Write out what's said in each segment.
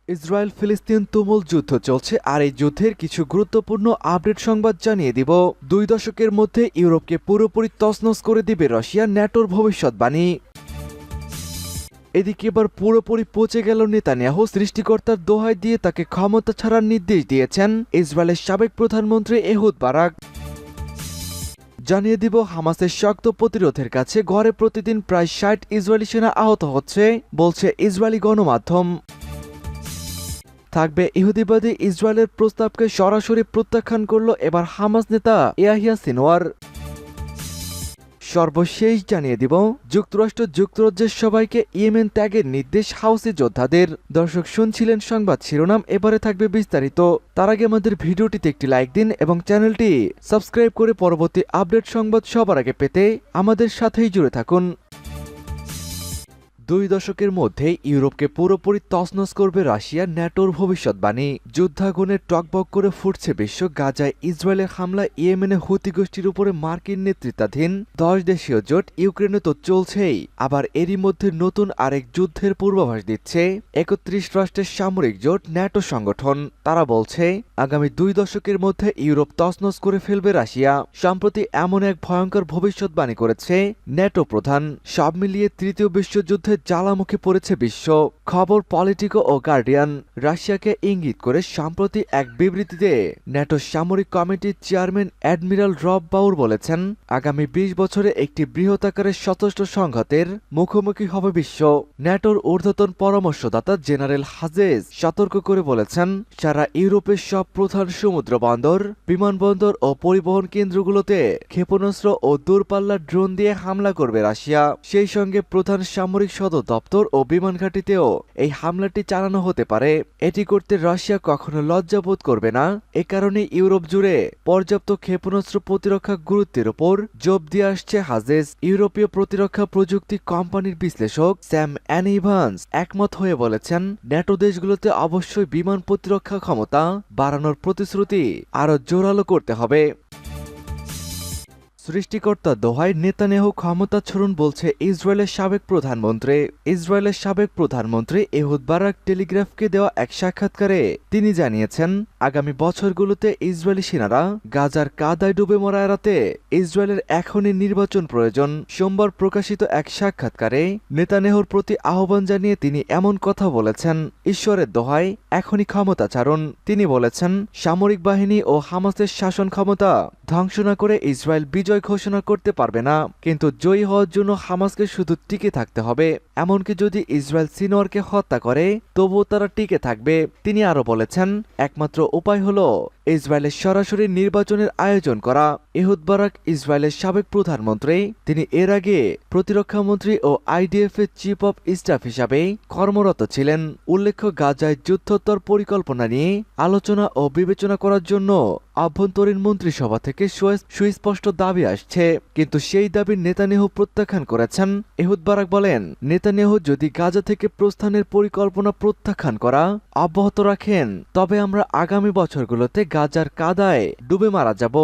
Israel ফিলিস্তিন তুমুল যুদ্ধ চলছে, আর এই যুদ্ধের কিছু গুরুত্বপূর্ণ আপডেট সংবাদ জানিয়ে দিব। 2 দশকের মধ্যে ইউরোপকে পুরোপুরি তছনছ করে দিবে রাশিয়া, ন্যাটোর ভবিষ্যৎবাণী। এদিকে এবার পুরোপুরি পচে গেল নেতানিয়াহু। সৃষ্টিকর্তার দোহাই দিয়ে তাকে ক্ষমতা ছাড়ার নির্দেশ দিয়েছেন ইসরায়েলের সাবেক প্রধানমন্ত্রী এহুদ বারাক। জানিয়ে দিব, হামাসের শক্ত প্রতিরোধের কাছে গড়ে প্রতিদিন প্রায় 60 ইসরায়েলি সেনা আহত হচ্ছে, বলছে ইসরায়েলি গণমাধ্যম। থাকবে ইহুদিবাদী ইসরায়েলের প্রস্তাবকে সরাসরি প্রত্যাখ্যান করল এবার হামাস নেতা ইয়াহিয়া সিনওয়ার। সর্বশেষ জানিয়ে দিব, যুক্তরাজ্যের সবাইকে ইয়েমেন ত্যাগের নির্দেশ হাউসি যোদ্ধাদের। দর্শক, শুনছিলেন সংবাদ শিরোনাম, এবারে থাকবে বিস্তারিত। তার আগে আমাদের ভিডিওটিতে একটি লাইক দিন এবং চ্যানেলটি সাবস্ক্রাইব করে পরবর্তী আপডেট সংবাদ সবার আগে পেতে আমাদের সাথেই জুড়ে থাকুন। 2 দশকের মধ্যে ইউরোপকে পুরোপুরি তছনছ করবে রাশিয়া, ন্যাটোর ভবিষ্যৎবাণী। যুদ্ধাগুনে টকবক করে ফুটছে বিশ্ব। গাজায় ইসরায়েলের হামলা, ইয়েমেনে হুতি গোষ্ঠীর উপরে মার্কিন নেতৃত্বাধীন 10 দেশীয় জোট, ইউক্রেনে তো চলছেই, আবার এরই মধ্যে নতুন আরেক যুদ্ধের পূর্বাভাস দিচ্ছে 31 রাষ্ট্রের সামরিক জোট ন্যাটো সংগঠন। তারা বলছে, আগামী 2 দশকের মধ্যে ইউরোপ তছনছ করে ফেলবে রাশিয়া। সম্প্রতি এমন এক ভয়ঙ্কর ভবিষ্যৎবাণী করেছে ন্যাটো প্রধান। সব মিলিয়ে তৃতীয় বিশ্বযুদ্ধে জ্বালামুখী পড়েছে বিশ্ব। খবর পলিটিকো ও গার্ডিয়ান। রাশিয়াকে ইঙ্গিত করে সম্প্রতি এক বিবৃতিতে ন্যাটো সামরিক কমিটির চেয়ারম্যান অ্যাডমিরাল রব বাউর বলেছেন, আগামী 20 বছরে একটি বৃহৎ আকারের সশস্ত্র সংঘাতের মুখোমুখি হবে বিশ্ব। ন্যাটোর ঊর্ধ্বতন পরামর্শদাতা জেনারেল হাজেজ সতর্ক করে বলেছেন, সারা ইউরোপের সব প্রধান সমুদ্র বন্দর, বিমানবন্দর ও পরিবহন কেন্দ্রগুলোতে ক্ষেপণাস্ত্র ও দূরপাল্লার ড্রোন দিয়ে হামলা করবে রাশিয়া। সেই সঙ্গে প্রধান সামরিক সদর দপ্তর ও বিমান ঘাঁটিতেও এই হামলাটি চালানো হতে পারে। এটি করতে রাশিয়া কখনো লজ্জাবোধ করবে না। এ কারণে ইউরোপ জুড়ে পর্যাপ্ত ক্ষেপণাস্ত্র প্রতিরক্ষা গুরুত্বের উপর জোর দিয়ে আসছে হাজেজ। ইউরোপীয় প্রতিরক্ষা প্রযুক্তি কোম্পানির বিশ্লেষক স্যাম অ্যানিভান্স একমত হয়ে বলেছেন, ন্যাটো দেশগুলোতে অবশ্যই বিমান প্রতিরক্ষা ক্ষমতা বাড়ানোর প্রতিশ্রুতি আরও জোরালো করতে হবে। সৃষ্টিকর্তা দোহাই নেতানিয়াহু ক্ষমতা ছাড়ুন, বলছে ইসরায়েলের সাবেক প্রধানমন্ত্রী এহুদ বারাক টেলিগ্রাফকে দেওয়া এক সাক্ষাৎকারে তিনি জানিয়েছেন, আগামী বছরগুলোতে ইসরায়েলি সেনারা গাজার কাদায় ডুবে মরা এড়াতে ইসরায়েলের এখনই নির্বাচন প্রয়োজন। সোমবার প্রকাশিত এক সাক্ষাৎকারে নেতানিয়াহুর প্রতি আহ্বান জানিয়ে তিনি এমন কথা বলেছেন, ঈশ্বরের দোহাই এখনই ক্ষমতা ছাড়ুন। তিনি বলেছেন, সামরিক বাহিনী ও হামাসের শাসন ক্ষমতা ধ্বংস না করে ইসরায়েল বিজয় ঘোষণা করতে পারবে না, কিন্তু জয়ী হওয়ার জন্য হামাসকে শুধু টিকে থাকতে হবে। এমনকি যদি ইসরায়েল সিনোয়ারকে হত্যা করে তবুও তারা টিকে থাকবে। তিনি আরো বলেছেন, একমাত্র উপায় হলো ইসরায়েলের সরাসরি নির্বাচনের আয়োজন করা। এহুদ বারাক ইসরায়েলের সাবেক প্রধানমন্ত্রী। তিনি এর আগে প্রতিরক্ষা মন্ত্রী ও আইডিএফ এর চিফ অব স্টাফ হিসাবে কর্মরত ছিলেন। উল্লেখ্য, গাজায় যুদ্ধোত্তর পরিকল্পনা নিয়ে আলোচনা ও বিবেচনা করার জন্য আভ্যন্তরীণ মন্ত্রিসভা থেকে সুস্পষ্ট দাবি আসছে, কিন্তু সেই দাবি নেতানিয়াহু প্রত্যাখ্যান করেছেন। এহুদ বারাক বলেন, নেতানিয়াহু যদি গাজা থেকে প্রস্থানের পরিকল্পনা প্রত্যাখ্যান করা অব্যাহত রাখেন, তবে আমরা আগামী বছরগুলোতে গাজার কাদায় ডুবে মারা যাব।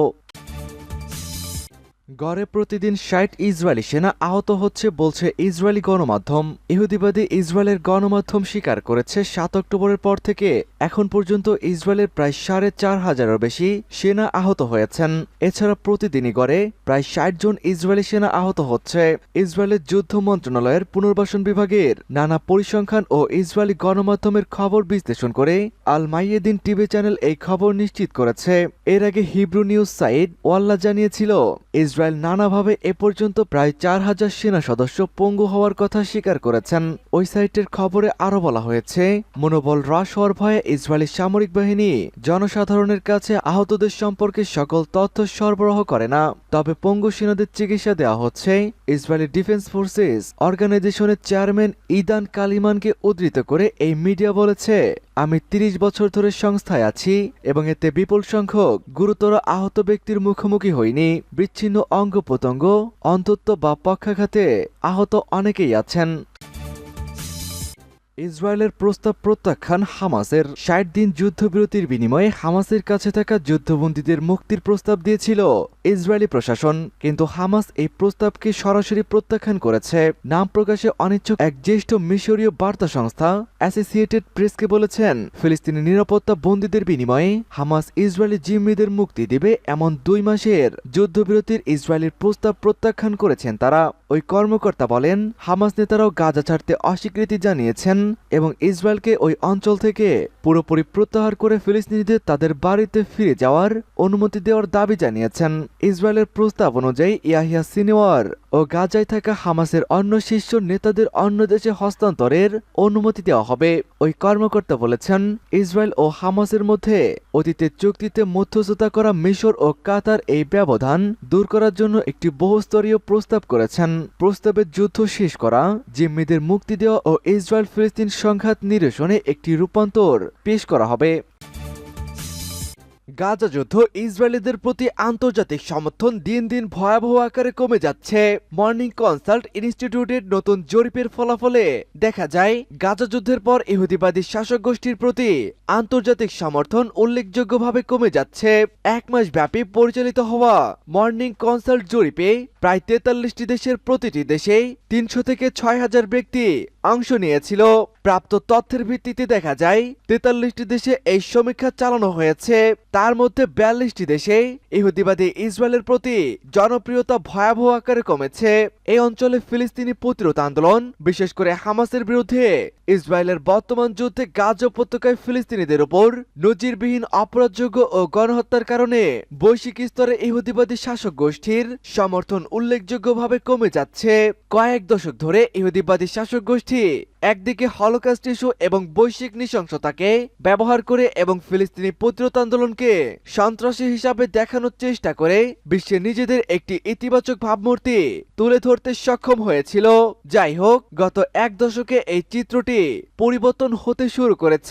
গড়ে প্রতিদিন 60 ইসরায়েলি সেনা আহত হচ্ছে, বলছে ইসরায়েলি গণমাধ্যম। ইহুদিবাদী ইসরায়েলের গণমাধ্যম স্বীকার করেছে, 7 অক্টোবরের পর থেকে এখন পর্যন্ত ইসরায়েলের প্রায় 4,500-এরও বেশি সেনা আহত হয়েছেন। এছাড়া প্রতিদিনই গড়ে প্রায় 60 জন ইসরায়েলি সেনা আহত হচ্ছে। ইসরায়েলের যুদ্ধ মন্ত্রণালয়ের পুনর্বাসন বিভাগের নানা পরিসংখ্যান ও ইসরায়েলি গণমাধ্যমের খবর বিশ্লেষণ করে আল মাইয়েদিন টিভি চ্যানেল এই খবর নিশ্চিত করেছে। এর আগে হিব্রু নিউজ সাইট ওয়াল্লা জানিয়েছিল, ইসরায়েল নানাভাবে এ পর্যন্ত প্রায় 4,000 সেনা সদস্য পঙ্গু হওয়ার কথা স্বীকার করেছেন। ওই সাইটের খবরে আরো বলা হয়েছে, মনোবল হ্রাস হওয়ার ভয়ে ইসরায়েলি সামরিক বাহিনী জনসাধারণের কাছে আহতদের সম্পর্কে সকল তথ্য সরবরাহ করে না। তবে পঙ্গু সেনাদের চিকিৎসা দেওয়া হচ্ছে। ইসরায়েলি ডিফেন্স ফোর্সেস অর্গানাইজেশনের চেয়ারম্যান ইদান কালিমানকে উদ্ধৃত করে এই মিডিয়া বলেছে, আমি 30 বছর ধরে সংস্থায় আছি এবং এতে বিপুল সংখ্যক গুরুতর আহত ব্যক্তির মুখোমুখি হইনি। বিচ্ছিন্ন অঙ্গ প্রত্যঙ্গ, অন্তত্ব বা পক্ষাঘাতে আহত অনেকেই আছেন। ইসরায়েলের প্রস্তাব প্রত্যাখ্যান হামাসের। ৬০ দিন যুদ্ধবিরতির বিনিময়ে হামাসের কাছে থাকা যুদ্ধবন্দীদের মুক্তির প্রস্তাব দিয়েছিল ইসরায়েলি প্রশাসন, কিন্তু হামাস এই প্রস্তাবকে সরাসরি প্রত্যাখ্যান করেছে। নাম প্রকাশে অনিচ্ছুক এক জ্যেষ্ঠ মিশরীয় বার্তা সংস্থা অ্যাসোসিয়েটেড প্রেসকে বলেছেন, ফিলিস্তিনি নিরাপত্তা বন্দীদের বিনিময়ে হামাস ইসরায়েলি জিম্মিদের মুক্তি দেবে এমন ২ মাসের যুদ্ধবিরতির ইসরায়েলের প্রস্তাব প্রত্যাখ্যান করেছেন তারা। ওই কর্মকর্তা বলেন, হামাস নেতারাও গাজা ছাড়তে অস্বীকৃতি জানিয়েছেন এবং ইসরায়েলকে ওই অঞ্চল থেকে পুরোপুরি প্রত্যাহার করে ফিলিস্তিনিদের তাদের বাড়িতে ফিরে যাওয়ার অনুমতি দেওয়ার দাবি জানিয়েছেন। ইসরায়েলের প্রস্তাব অনুযায়ী ইয়াহিয়া সিনওয়ার ও গাজায় থাকা হামাসের অন্য শীর্ষ নেতাদের অন্য দেশে হস্তান্তরের অনুমতি দেওয়া হবে। ওই কর্মকর্তা বলেছেন, ইসরায়েল ও হামাসের মধ্যে অতীতে চুক্তিতে মধ্যস্থতা করা মিশর ও কাতার এই ব্যবধান দূর করার জন্য একটি বহুস্তরীয় প্রস্তাব করেছেন। প্রস্তাবে যুদ্ধ শেষ করা, জিম্মিদের মুক্তি দেওয়া ও ইসরায়েল ফিলিস্তিন সংঘাত নিরসনে একটি রূপান্তর পেশ করা হবে। গাজা যুদ্ধ ইসরায়েলিদের প্রতি আন্তর্জাতিক সমর্থন দিন দিন ভয়াবহ আকারে কমে যাচ্ছে। মর্নিং কনসাল্ট ইনস্টিটিউটের নতুন জরিপের ফলাফলে দেখা যায়, গাজা যুদ্ধের পর ইহুদিবাদী শাসক গোষ্ঠীর প্রতি আন্তর্জাতিক সমর্থন উল্লেখযোগ্যভাবে কমে যাচ্ছে। ১ মাস ব্যাপী পরিচালিত হওয়া মর্নিং কনসাল্ট জরিপে প্রায় ৪৩টি দেশের প্রতিটি দেশেই ৩০০ থেকে ৬,০০০ ব্যক্তি অংশ নিয়েছিল। প্রাপ্ত তথ্যের ভিত্তিতে দেখা যায়, ৪৩টি দেশে এই সমীক্ষা চালানো হয়েছে। তার মধ্যে ৪২টি দেশে ইহুদিবাদী ইসরায়েলের প্রতি জনপ্রিয়তা ভয়াবহ আকারে কমেছে। এই অঞ্চলে ফিলিস্তিনি প্রতিরোধ আন্দোলন, বিশেষ করে হামাসের বিরুদ্ধে ইসরায়েলের বর্তমান যুদ্ধে গাজা উপত্যকায় ফিলিস্তিনিদের উপর নজিরবিহীন অপরাধযোগ্য ও গণহত্যার কারণে বৈশ্বিক স্তরে ইহুদিবাদী শাসক গোষ্ঠীর সমর্থন উল্লেখযোগ্যভাবে কমে যাচ্ছে। কয়েক দশক ধরে ইহুদিবাদী শাসক গোষ্ঠী একদিকে হলোকস্ট ইস্যু এবং বৈশ্বিক নৃশংসতাকে ব্যবহার করে এবং ফিলিস্তিনি প্রতিরোধ আন্দোলনকে সন্ত্রাসী হিসাবে দেখানোর চেষ্টা করে বিশ্বে নিজেদের একটি ইতিবাচক ভাবমূর্তি তুলে ধরতে সক্ষম হয়েছিল। যাই হোক, গত ১ দশকে এই চিত্রটি পরিবর্তন হতে শুরু করেছে।